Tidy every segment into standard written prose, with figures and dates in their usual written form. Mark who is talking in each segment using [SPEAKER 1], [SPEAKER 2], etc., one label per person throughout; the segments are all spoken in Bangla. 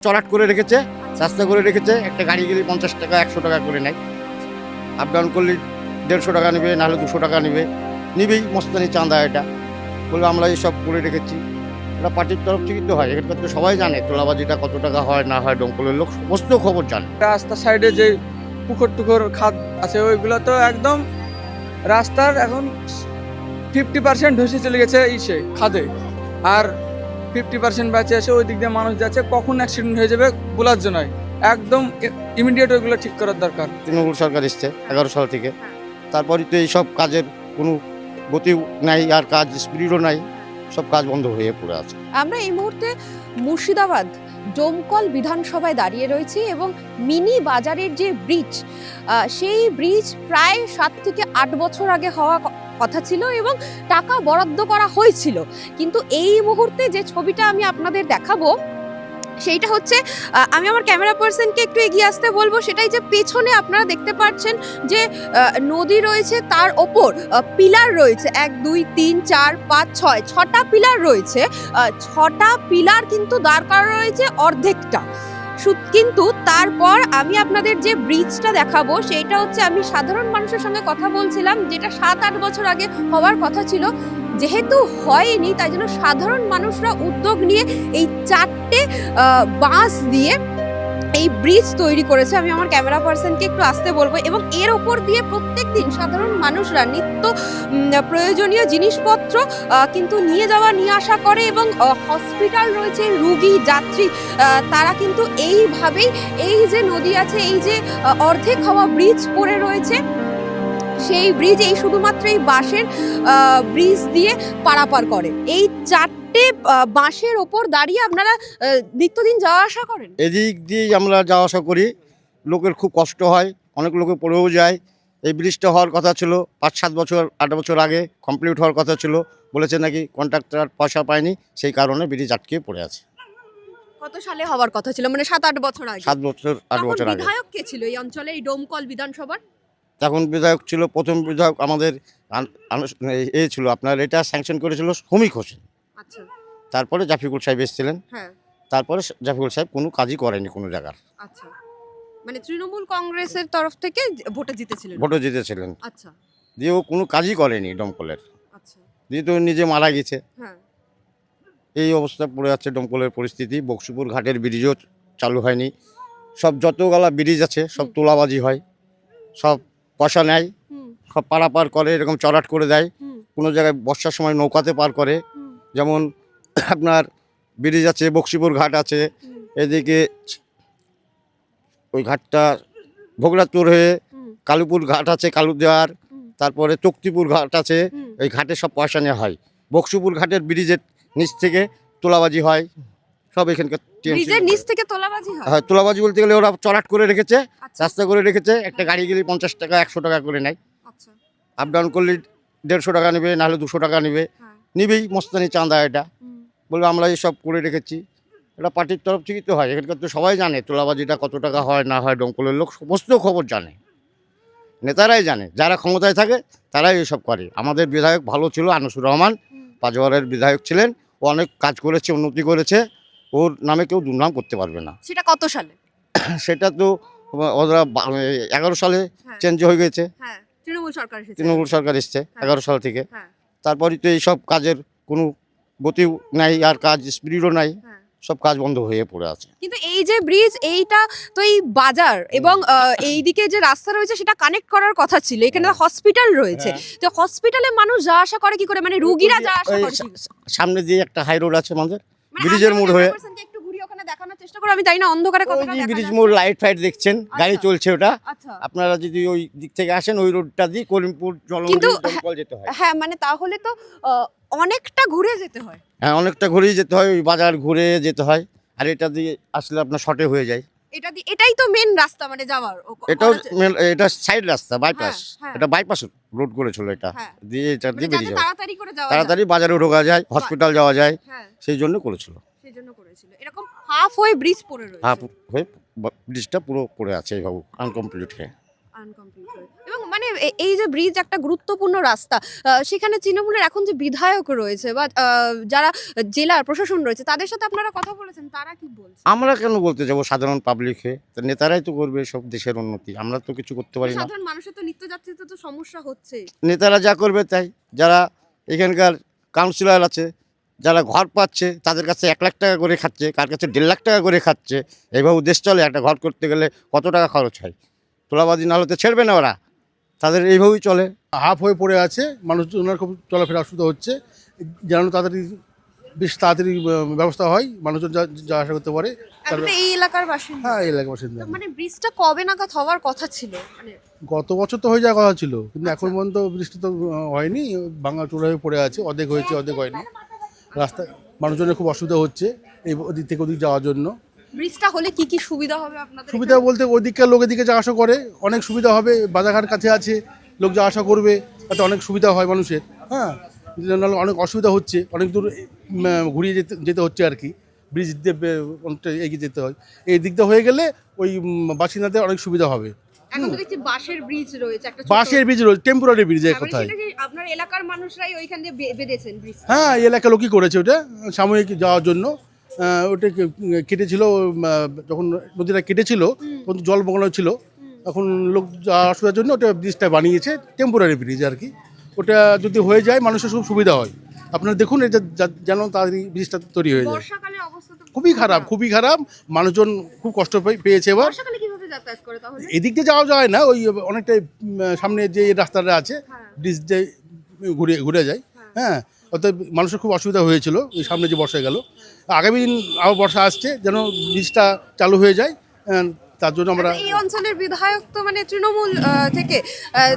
[SPEAKER 1] চড়াট করে রেখেছে, রাস্তা করে রেখেছে। একটা গাড়ি গেলে 50 টাকা 100 টাকা করে নেয়। আপ ডাউন করলে 150 টাকা নেবে, নাহলে 200 টাকা নেবে। নিবেই মস্তানি চাঁদা এটা। বলে আমরা এইসব করে রেখেছি। এটা পার্টির তরফ থেকেই তো হয়। এখানকার তো সবাই জানে তোলাবাজিটা কত টাকা হয় না হয়, দমকলের লোক সমস্ত খবর জানে।
[SPEAKER 2] রাস্তার সাইডে যে পুকুর খাদ আছে ওইগুলো তো একদম রাস্তার এখন 50% ধসে চলে গেছে খাদে, আর 50% বেঁচে আছে। ওই দিক দিয়ে মানুষ যাচ্ছে, কখন অ্যাক্সিডেন্ট হয়ে যাবে বলার জন্য একদম ইমিডিয়েট ওইগুলো ঠিক করার দরকার।
[SPEAKER 1] তৃণমূল সরকার এসছে 11 সাল থেকে, তারপরে তো এইসব কাজের কোনো গতি নাই, আর কাজ স্পিডও নাই, সব কাজ বন্ধ হয়ে পড়ে আছে।
[SPEAKER 3] আমরা এই মুহূর্তে মুর্শিদাবাদ ডোমকল বিধানসভায় দাঁড়িয়ে রয়েছি এবং মিনি বাজারের যে ব্রিজ, সেই ব্রিজ প্রায় 7 থেকে 8 বছর আগে হওয়া কথা ছিল এবং টাকা বরাদ্দ করা হয়েছিল। কিন্তু এই মুহূর্তে যে ছবিটা আমি আপনাদের দেখাবো সেইটা হচ্ছে, আমি আমার ক্যামেরা পার্সনকে একটু এগিয়ে আসতে বলবো, সেটাই যে পেছনে আপনারা দেখতে পাচ্ছেন যে নদী রয়েছে, তার ওপর পিলার রয়েছে 1 2 3 4 5 6 6টা পিলার রয়েছে। 6টা পিলার কিন্তু দাঁড় করা রয়েছে অর্ধেকটা। কিন্তু তারপর আমি আপনাদের যে ব্রিজটা দেখাবো সেইটা হচ্ছে, আমি সাধারণ মানুষের সঙ্গে কথা বলছিলাম, যেটা 7-8 বছর আগে হওয়ার কথা ছিল। যেহেতু হয়নি, তাই জন্য সাধারণ মানুষরা উদ্যোগ নিয়ে এই 4টে বাঁশ দিয়ে এই ব্রিজ তৈরি করেছে। আমি আমার ক্যামেরা পার্সনকে একটু আসতে বলবো। এবং এর ওপর দিয়ে প্রত্যেকদিন সাধারণ মানুষরা নিত্য প্রয়োজনীয় জিনিসপত্র কিন্তু নিয়ে আসা করে এবং হসপিটাল রয়েছে, রুগী যাত্রী তারা কিন্তু এইভাবেই, এই যে নদী আছে, এই যে অর্ধেক হওয়া ব্রিজ পড়ে রয়েছে, সেই ব্রিজ এই শুধুমাত্র এই বাঁশের ব্রিজ দিয়ে পারাপার করে। এই 4টে বাঁশের ওপর দাঁড়িয়ে আপনারা নিত্যদিন যাওয়া আসা করেন?
[SPEAKER 1] এদিক দিয়েই আমরা যাওয়া আসা করি। লোকের খুব কষ্ট হয়, অনেক লোকে পড়েও যায়। এই ব্রিজটা হওয়ার কথা ছিল 5-7 বছর 8 বছর আগে কমপ্লিট হওয়ার কথা ছিল। বলেছে নাকি কন্ট্রাক্টর পয়সা পায়নি, সেই কারণে ব্রিজ আটকে পড়ে আছে।
[SPEAKER 3] কত সালে হওয়ার কথা ছিল? মানে 7-8 বছর আগে।
[SPEAKER 1] 7 বছর 8 বছর আগে।
[SPEAKER 3] বিধায়ক কে ছিল এই অঞ্চলে, এই ডোমকল বিধানসভার?
[SPEAKER 1] তখন বিধায়ক ছিল, প্রথম বিধায়ক আমাদের এ ছিল আপনার, এটা স্যাংশন করেছিল শ্রমিক হোসেন।
[SPEAKER 3] আচ্ছা।
[SPEAKER 1] তারপরে জাফিকুল সাহেব এসেছিলেন।
[SPEAKER 3] হ্যাঁ।
[SPEAKER 1] তারপরে জাফিকুল সাহেব কোনো কাজই করেনি কোনো জায়গার।
[SPEAKER 3] আচ্ছা, মানে তৃণমূল কংগ্রেসের তরফ থেকে ভোটে জিতেছিলেন?
[SPEAKER 1] ভোটে জিতেছিলেন।
[SPEAKER 3] আচ্ছা
[SPEAKER 1] দিয়ে ও কোনো কাজই করেনি দমকলের।
[SPEAKER 3] আচ্ছা।
[SPEAKER 1] দিয়ে তো নিজে মারা গেছে।
[SPEAKER 3] হ্যাঁ।
[SPEAKER 1] এই অবস্থা পড়ে আছে দমকলের পরিস্থিতি। বক্সিপুর ঘাটের ব্রিজও চালু হয়নি। সব যতগুলা ব্রিজ আছে সব তোলাবাজি হয়, সব পয়সা নেয়, সব পারাপার করে, এরকম চড়াট করে দেয়। কোনো জায়গায় বর্ষার সময় নৌকাতে পার করে। যেমন আপনার ব্রিজ আছে, বক্সিপুর ঘাট আছে, এদিকে ওই ঘাটটা ভোগরাজপুর হয়ে কালুপুর ঘাট আছে, কালুদেওয়ার, তারপরে তক্তিপুর ঘাট আছে। এই ঘাটে সব পয়সা নেওয়া হয়। বক্সিপুর ঘাটের ব্রিজের নিচ থেকে তোলাবাজি হয় সব এখানকার।
[SPEAKER 3] ব্রিজের নিচ থেকে তোলাবাজি হয়?
[SPEAKER 1] হ্যাঁ, তোলাবাজি বলতে গেলে ওরা চড়াট করে রেখেছে,
[SPEAKER 3] আচ্ছা।
[SPEAKER 1] রাস্তা করে রেখেছে। একটা গাড়ি গেলে 50 টাকা 100 টাকা করে নেয়।
[SPEAKER 3] আচ্ছা।
[SPEAKER 1] আপ ডাউন করলে 150 টাকা নেবে, নাহলে 200 টাকা নেবে। নিবেই মস্তানি চাঁদা এটা। বলে আমরা এইসব করে রেখেছি। এটা পার্টির তরফ থেকেই তো হয়। এখানকার তো সবাই জানে তোলাবাজিটা কত টাকা হয় না হয়, দমকলের লোক সমস্ত খবর জানে। নেতারাই জানে, যারা ক্ষমতায় থাকে তারাই এসব করে। আমাদের বিধায়ক ভালো ছিল, আনিসুর রহমান পাঁচবারের বিধায়ক ছিলেন। ও অনেক কাজ করেছে, উন্নতি করেছে। ওর নামে কেউ দুর্নাম করতে পারবে না।
[SPEAKER 3] সেটা কত সালে?
[SPEAKER 1] সেটা তো ওরা 11 সালে চেঞ্জ হয়ে গেছে।
[SPEAKER 3] হ্যাঁ, তৃণমূল সরকার এসেছে।
[SPEAKER 1] তৃণমূল সরকার এসছে 11 সাল থেকে।
[SPEAKER 3] হ্যাঁ।
[SPEAKER 1] তারপরে তো এইসব কাজের কোনো গতি নাই, আর কাজ স্পিডও নাই, সব কাজ বন্ধ হয়ে পড়ে আছে।
[SPEAKER 3] কিন্তু এই যে ব্রিজ, এইটা তো এই বাজার এবং এইদিকে যে রাস্তা রয়েছে সেটা কানেক্ট করার কথা ছিল। এখানে হসপিটাল রয়েছে, তো হসপিটালে মানুষ যাওয়া আসা করে কি করে? মানে রোগীরা যাওয়া আসা করে কি?
[SPEAKER 1] সামনে দিয়ে একটা হাই রোড আছে আমাদের,
[SPEAKER 3] মানে
[SPEAKER 1] ব্রিজের মোড় হয়ে।
[SPEAKER 3] একটু ঘুরিয়ে ওখানে দেখানোর চেষ্টা করো, আমি জানি না অন্ধকারে কতটা দেখা
[SPEAKER 1] ব্রিজ
[SPEAKER 3] যাচ্ছে।
[SPEAKER 1] মোড় লাইট ফাইট দেখছেন, গাড়ি চলছে ওটা।
[SPEAKER 3] আচ্ছা।
[SPEAKER 1] আপনারা যদি ওই দিক থেকে আসেন, ওই রোডটা দিয়ে করিমপুর দমকল যেতে হয়।
[SPEAKER 3] হ্যাঁ, মানে তাহলে তো অনেকটা ঘুরে যেতে হয়।
[SPEAKER 1] হ্যাঁ, অনেকটা ঘুরেই যেতে হয়, ওই বাজার ঘুরে যেতে হয়। আর এটা দিয়ে আসলে আপনার শর্টে হয়ে যায়।
[SPEAKER 3] এটাই তো মেন রাস্তা মানে যাওয়ার।
[SPEAKER 1] এটাও এটা সাইড রাস্তা, বাইপাস।
[SPEAKER 3] হ্যাঁ।
[SPEAKER 1] এটা বাইপাস রোড করেছিল এটা দিয়ে, এটা দিয়ে
[SPEAKER 3] মানে
[SPEAKER 1] বেরিয়ে যাবে,
[SPEAKER 3] তাড়াতাড়ি করে যাওয়া যায়।
[SPEAKER 1] তাড়াতাড়ি বাজারে ঢোকা যায়, হসপিটাল যাওয়া যায়।
[SPEAKER 3] হ্যাঁ,
[SPEAKER 1] সেই জন্য করেছিল।
[SPEAKER 3] এরকম হাফ ওয়ে ব্রিজ পড়ে রয়েছে।
[SPEAKER 1] হাফ হয়ে ব্রিজটা পুরো পড়ে আছে এইভাবে আনকমপ্লিট হয়ে।
[SPEAKER 3] এবং মানে এই যে ব্রিজ একটা গুরুত্বপূর্ণ রাস্তা, সেখানে তৃণমূলের এখন যে বিধায়ক রয়েছে বা যারা জেলার প্রশাসন রয়েছে তাদের সাথে আপনারা কথা বলেছেন, তারা কি বলছে?
[SPEAKER 1] আমরা কেন বলতে যাবো সাধারণ পাবলিক হয়ে? তো নেতারাই তো করবে সব দেশের উন্নতি, আমরা তো কিছু করতে পারি না।
[SPEAKER 3] সাধারণ মানুষের তো নিত্য যাত্রীতে তো সমস্যা হচ্ছে।
[SPEAKER 1] নেতারা যা করবে তাই। যারা এখানকার কাউন্সিলর আছে, যারা ঘর পাচ্ছে তাদের কাছে 1 লাখ টাকা করে খাচ্ছে, কার কাছে 1.5 লাখ টাকা করে খাচ্ছে। এইভাবে দেশ চলে? একটা ঘর করতে গেলে কত টাকা খরচ হয়? তোলাবাজি না হলে তো ছেড়বে না ওরা, তাদের এইভাবেই চলে।
[SPEAKER 4] হাফ হয়ে পড়ে আছে, মানুষজনের খুব চলাফেরা অসুবিধা হচ্ছে। যেন তাড়াতাড়ি বেশ তাড়াতাড়ি ব্যবস্থা হয়, মানুষজন যা আসা করতে পারে।
[SPEAKER 3] আপনি তো এই এলাকার বাসিন্দা।
[SPEAKER 4] হ্যাঁ, এই এলাকার বাসিন্দা।
[SPEAKER 3] মানে ব্রিজটা কবে নাগাদ হওয়ার কথা ছিল? মানে
[SPEAKER 4] গত বছর তো হয়ে যাওয়ার কথা ছিল, কিন্তু এখন পর্যন্ত বৃষ্টি তো হয়নি, ভাঙা চূড়া হয়ে পড়ে আছে। অর্ধেক হয়েছে, অর্ধেক হয়নি। রাস্তায় মানুষজনের খুব অসুবিধা হচ্ছে এই ওদিক থেকে ওদিক যাওয়ার জন্য।
[SPEAKER 3] ব্রিজটা হলে কি কি সুবিধা হবে আপনাদের?
[SPEAKER 4] সুবিধা বলতে ওদিককার লোক এদিকে যাওয়া আসা করে, অনেক সুবিধা হবে। বাজারঘাট কাছে আছে, লোক যাওয়া আসা করবে, তাতে অনেক সুবিধা হয় মানুষের। হ্যাঁ, নাহলে অনেক অসুবিধা হচ্ছে, অনেক দূর ঘুরিয়ে যেতে হচ্ছে আর কি। ব্রিজ দিয়ে অনেকটা এগিয়ে যেতে হয়। এই দিকটা হয়ে গেলে ওই বাসিন্দাদের অনেক সুবিধা হবে।
[SPEAKER 3] এখন তো দেখছি বাঁশের ব্রিজ রয়েছে, একটা
[SPEAKER 4] বাসের ব্রিজ রয়েছে, টেম্পোরারি ব্রিজের কথাই।
[SPEAKER 3] সেটা কি আপনার এলাকার মানুষরাই ওইখান দিয়ে বেঁধেছেন ব্রিজ?
[SPEAKER 4] হ্যাঁ, এই এলাকা লোকই করেছে ওটা সাময়িক যাওয়ার জন্য। ওটা কেটেছিল, যখন নদীটা কেটেছিল তখন জল বগানো ছিল। এখন লোক যাওয়া অসুবিধার জন্য ওটা ব্রিজটা বানিয়েছে, টেম্পোরারি ব্রিজ আর কি। ওটা যদি হয়ে যায় মানুষের খুব সুবিধা হয়। আপনারা দেখুন, এটা যেন তাড়াতাড়ি ব্রিজটা তৈরি হয়ে যায়।
[SPEAKER 3] বর্ষাকালের অবস্থা তো
[SPEAKER 4] খুবই খারাপ, খুবই খারাপ। মানুষজন খুব কষ্ট পেয়েছে এবার।
[SPEAKER 3] বর্ষাকালে কিভাবে যাতায়াত করে তাহলে?
[SPEAKER 4] এদিক দিয়ে যাওয়া যায় না, ওই অনেকটাই সামনে যে রাস্তাটা আছে ব্রিজ দিয়ে ঘুরে যায়। হ্যাঁ, অর্থাৎ মানুষের খুব অসুবিধা হয়েছিল এই সামনে যে বর্ষা গেল। আগামী দিন আবার বর্ষা আসছে, যেন ব্রিজটা চালু হয়ে যায়। তার জন্য আমরা
[SPEAKER 3] এই অঞ্চলের বিধায়ক তো মানে তৃণমূল থেকে,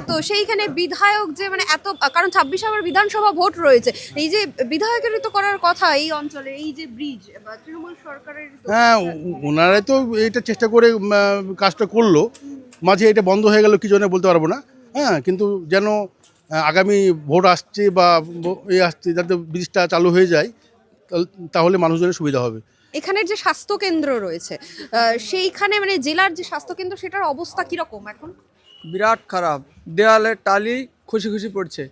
[SPEAKER 3] তো সেইখানে বিধায়ক যে মানে এত, কারণ 26 আবার বিধানসভা ভোট রয়েছে, এই যে বিধায়কেরই তো করার কথা এই অঞ্চলে এই যে ব্রিজ, তৃণমূল সরকারের তো-
[SPEAKER 4] হ্যাঁ, ওনারাই তো এটা চেষ্টা করে কাজটা করলো। মাঝে এটা বন্ধ হয়ে গেল কি জন্য বলতে পারবো না। হ্যাঁ, কিন্তু যেন আগামী ভোট আসছে বা আসছে, যাতে ব্রিজটা চালু হয়ে যায়, তাহলে মানুষজনের সুবিধা হবে।
[SPEAKER 3] এখানের যে স্বাস্থ্য কেন্দ্র রয়েছে, সেইখানে মানে জেলার যে স্বাস্থ্য কেন্দ্র সেটার অবস্থা কিরকম এখন?
[SPEAKER 2] বিরাট খারাপ, দেওয়ালে টালি খুশি খুশি পড়ছে।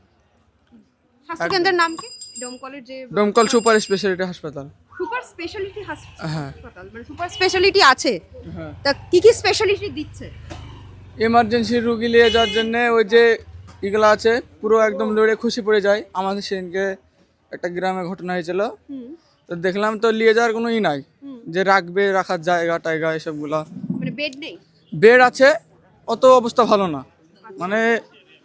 [SPEAKER 3] স্বাস্থ্য কেন্দ্রের নাম কি? ডোমকলের যে
[SPEAKER 2] ডোমকল সুপার স্পেশালিটি হাসপাতাল।
[SPEAKER 3] সুপার স্পেশালিটি
[SPEAKER 2] হ্যাঁ।
[SPEAKER 3] হাসপাতাল, মানে সুপার স্পেশালিটি আছে।
[SPEAKER 2] হ্যাঁ,
[SPEAKER 3] তা কি কি স্পেশালিটি দিচ্ছে?
[SPEAKER 2] এমার্জেন্সি রুগী নিয়ে যাওয়ার জন্য ওই যে এগুলো আছে, পুরো একদম লড়ে খুশি পড়ে যায়। আমাদের সেদিনকে একটা গ্রামে ঘটনা হয়েছিল, তো দেখলাম তো নিয়ে যাওয়ার কোনো নাই, যে রাখার জায়গা টায়গা এসবগুলা।
[SPEAKER 3] মানে বেড নেই?
[SPEAKER 2] বেড আছে, অত অবস্থা ভালো না, মানে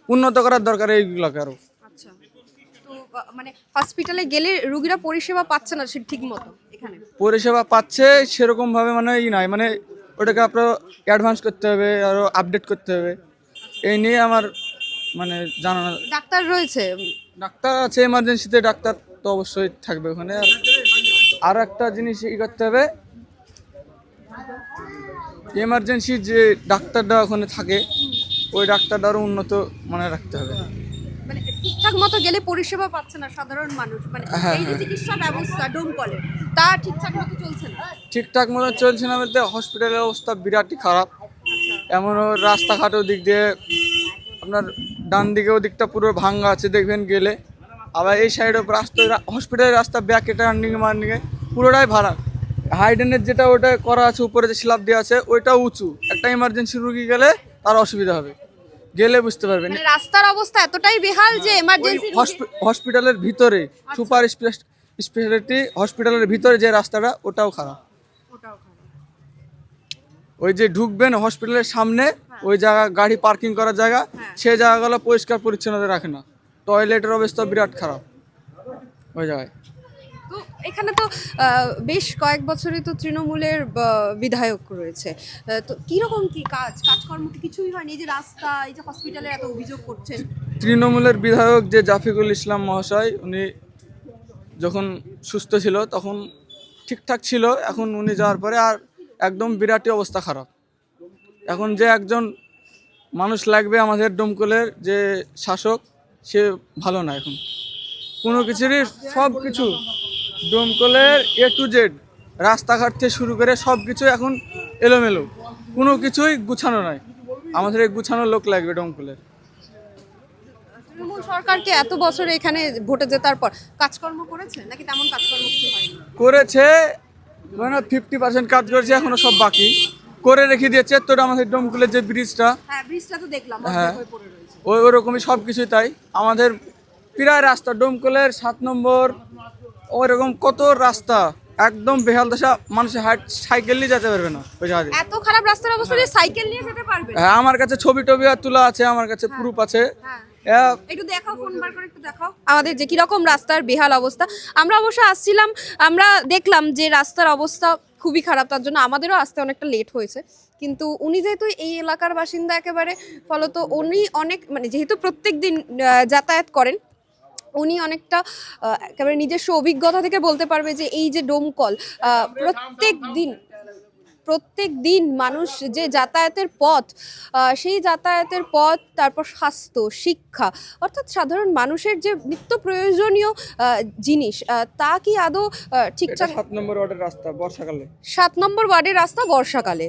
[SPEAKER 2] উন্নত করার দরকার এইগুলোকে আরো।
[SPEAKER 3] আচ্ছা, তো মানে হসপিটালে গেলে রোগীরা পরিষেবা পাচ্ছে না ঠিক মতো এখানে?
[SPEAKER 2] পরিষেবা পাচ্ছে সেরকম ভাবে, মানে নাই, মানে ওটাকে আপনার অ্যাডভান্স করতে হবে, আরো আপডেট করতে হবে। এই নিয়ে আমার মানে জানানো।
[SPEAKER 3] ডাক্তার রয়েছে?
[SPEAKER 2] ডাক্তার আছে, এমার্জেন্সিতে ডাক্তার তো অবশ্যই থাকবে ওখানে। আর একটা জিনিস করতে হবে, এমার্জেন্সি যে ডাক্তারটা ওখানে থাকে ওই ডাক্তারটা আরো উন্নত মানে রাখতে হবে।
[SPEAKER 3] মানে ঠিকঠাক মতো গেলে পরিষেবা পাচ্ছে না সাধারণ মানুষ, মানে এই যে চিকিৎসা ব্যবস্থা ডোমকলের, তা ঠিকঠাক মতো চলছে না।
[SPEAKER 2] ঠিকঠাক মতো চলছে না বলতে, হসপিটালের অবস্থা বিরাটই খারাপ। এমনও রাস্তাঘাটের দিক দিয়ে আপনার ডান দিকে ওদিকটা পুরো ভাঙ্গা আছে দেখবেন গেলে, আবার এই সাইডে রাস্তা হসপিটালের রাস্তা ব্যাকে টার্নিং মার্নিংয়ে পুরোটাই ভাড়া। হাইডেনের যেটা ওটা করা আছে, উপরে যে স্ল্যাব দেওয়া আছে ওইটা উঁচু। একটা ইমার্জেন্সি রুগী গেলে তার অসুবিধা হবে, গেলে বুঝতে পারবেন।
[SPEAKER 3] মানে রাস্তার অবস্থা এতটাই বেহাল যে এমার্জেন্সি
[SPEAKER 2] হসপিটালের ভিতরে, সুপার স্পেশালিটি হসপিটালের ভিতরে যে রাস্তাটা ওটাও খারাপ। ওই যে ঢুকবেন হসপিটালের সামনে ওই জায়গা গাড়ি পার্কিং করার জায়গা, সেই জায়গাগুলো পরিষ্কার পরিচ্ছন্নতা রাখে না। টয়লেটের অবস্থা বিরাট খারাপ ওই জায়গায়।
[SPEAKER 3] তো এখানে তো বেশ কয়েক বছরই তো তৃণমূলের বিধায়ক রয়েছে, তো কিরকম কি কাজকর্ম কি কিছুই হয়নি? এই যে রাস্তা, এই যে হসপিটালে এত অভিযোগ করছেন।
[SPEAKER 2] তৃণমূলের বিধায়ক যে জাফিকুল ইসলাম মহাশয়, উনি যখন সুস্থ ছিল তখন ঠিকঠাক ছিল, এখন উনি যাওয়ার পরে আর একদম বিরাটই অবস্থা খারাপ। এখন যে একজন মানুষ লাগবে আমাদের ডোমকলের যে শাসক, সে ভালো না। এখন কোনো কিছুরই সব কিছু ডোমকলের A to Z, রাস্তাঘাট থেকে শুরু করে সব কিছু এখন এলোমেলো, কোনো কিছুই গুছানো নাই। আমাদের এই গুছানো লোক লাগবে ডোমকলের।
[SPEAKER 3] তৃণমূল সরকারকে এত বছরে এখানে ভোটে জেতার পর কাজকর্ম করেছে নাকি তেমন কাজকর্ম কিছু হয়নি?
[SPEAKER 2] করেছে, মানে 50% কাজ করেছে, এখনো সব বাকি করে রেখে দিয়েছে। তোর আমাদের ডোমকুলের যে ব্রিজটা,
[SPEAKER 3] হ্যাঁ, ব্রিজটা তো দেখলাম
[SPEAKER 2] হ্যাঁ।
[SPEAKER 3] হয়ে পড়ে রয়েছে।
[SPEAKER 2] ওরকমই সব কিছুই তাই। আমাদের প্রায় রাস্তা ডোমকলের 7 নম্বর ওইরকম কত রাস্তা একদম বেহাল দশা, মানুষের সাইকেল নিয়ে যেতে পারবে না ওই জায়গায়।
[SPEAKER 3] এত খারাপ রাস্তার অবস্থা যে সাইকেল নিয়ে যেতে পারবে?
[SPEAKER 2] হ্যাঁ, আমার কাছে ছবি টবি আর তোলা আছে, আমার কাছে প্রুফ আছে।
[SPEAKER 3] হ্যাঁ, একটু দেখাও, ফোন বার করে একটু দেখাও আমাদের যে কিরকম রাস্তার বেহাল অবস্থা। আমরা অবশ্য আসছিলাম, আমরা দেখলাম যে রাস্তার অবস্থা খুবই খারাপ, তার জন্য আমাদেরও আসতে অনেকটা লেট হয়েছে। কিন্তু উনি যেহেতু এই এলাকার বাসিন্দা একেবারে, ফলত উনি অনেক মানে যেহেতু প্রত্যেক দিন যাতায়াত করেন, উনি অনেকটা একেবারে নিজস্ব অভিজ্ঞতা থেকে বলতে পারবে যে এই যে ডোমকল প্রত্যেক দিন মানুষ যে যাতায়াতের পথ, সেই যাতায়াতের পথ, তারপর স্বাস্থ্য, শিক্ষা, অর্থাৎ সাধারণ মানুষের যে নিত্য প্রয়োজনীয় জিনিস, তা কি আদৌ ঠিকঠাক?
[SPEAKER 2] 7 নম্বর ওয়ার্ডের রাস্তা বর্ষাকালে,
[SPEAKER 3] 7 নম্বর ওয়ার্ডের রাস্তা বর্ষাকালে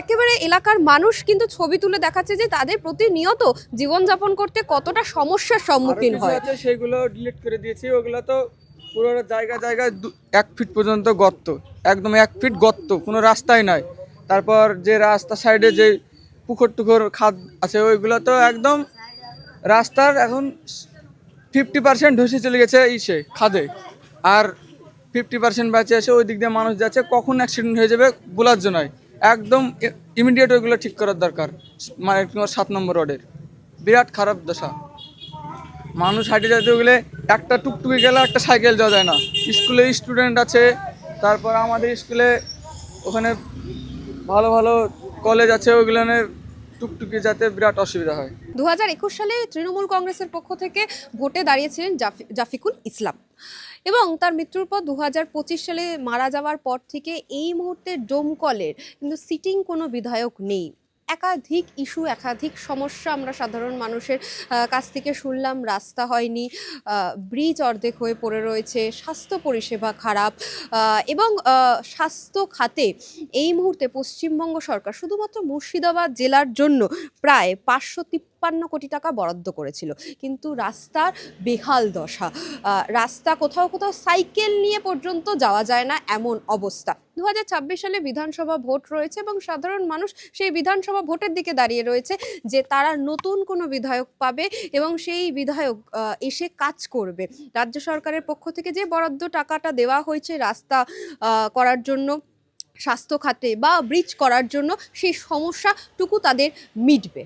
[SPEAKER 3] একেবারে এলাকার মানুষ কিন্তু ছবি তুলে দেখাচ্ছে যে তাদের প্রতিনিয়ত জীবনযাপন করতে কতটা সমস্যার সম্মুখীন হয়।
[SPEAKER 2] সেগুলো ডিলিট করে দিয়েছি। ওগুলো তো পুরো জায়গায় 1 ফিট পর্যন্ত গর্ত, একদম 1 ফিট গর্ত, কোনো রাস্তাই নাই। তারপর যে রাস্তা সাইডে যে পুকুর টুকুর খাদ আছে, ওইগুলো তো একদম রাস্তার এখন 50% ধসে চলে গেছে ইসে খাদে, আর 50% বেঁচে আছে। ওই দিক দিয়ে মানুষ যাচ্ছে, কখন অ্যাক্সিডেন্ট হয়ে যাবে বলার জন্য একদম ইমিডিয়েট ওইগুলো ঠিক করার দরকার। মানে 7 নম্বর রোডের বিরাট খারাপ দশা, মানুষ হাঁটে যেতে গেলে একটা টুকটুকি গেলে একটা সাইকেল যাওয়া যায় না। স্কুলে স্টুডেন্ট আছে, তারপর আমাদের স্কুলে ওখানে ভালো ভালো কলেজ আছে, ওইগুলোনের টুকটুকি যাতে বিরাট অসুবিধা হয়।
[SPEAKER 3] 2021 সালে তৃণমূল কংগ্রেসের পক্ষ থেকে ভোটে দাঁড়িয়েছিলেন জাফিকুল ইসলাম, এবং তার মৃত্যুর পর 2025 সালে মারা যাওয়ার পর থেকে এই মুহূর্তে ডোমকলের কিন্তু সিটিং কোনো বিধায়ক নেই। একাধিক ইস্যু, একাধিক সমস্যা আমরা সাধারণ মানুষের কাছ থেকে শুনলাম। রাস্তা হয়নি, ব্রিজ অর্ধেক হয়ে পড়ে রয়েছে, স্বাস্থ্য পরিষেবা খারাপ, এবং স্বাস্থ্য খাতে এই মুহূর্তে পশ্চিমবঙ্গ সরকার শুধুমাত্র মুর্শিদাবাদ জেলার জন্য প্রায় 553 কোটি টাকা বরাদ্দ করেছিল, কিন্তু রাস্তার বেহাল দশা। রাস্তা কোথাও কোথাও সাইকেল নিয়ে পর্যন্ত যাওয়া যায় না এমন অবস্থা। 2026 সালে বিধানসভা ভোট রয়েছে এবং সাধারণ মানুষ সেই বিধানসভা ভোটের দিকে দাঁড়িয়ে রয়েছে যে তারা নতুন কোনো বিধায়ক পাবে এবং সেই বিধায়ক এসে কাজ করবে। রাজ্য সরকারের পক্ষ থেকে যে বরাদ্দ টাকাটা দেওয়া হয়েছে রাস্তা করার জন্য, স্বাস্থ্য খাতে বা ব্রিজ করার জন্য, সেই সমস্যাটুকু তাদের মিটবে।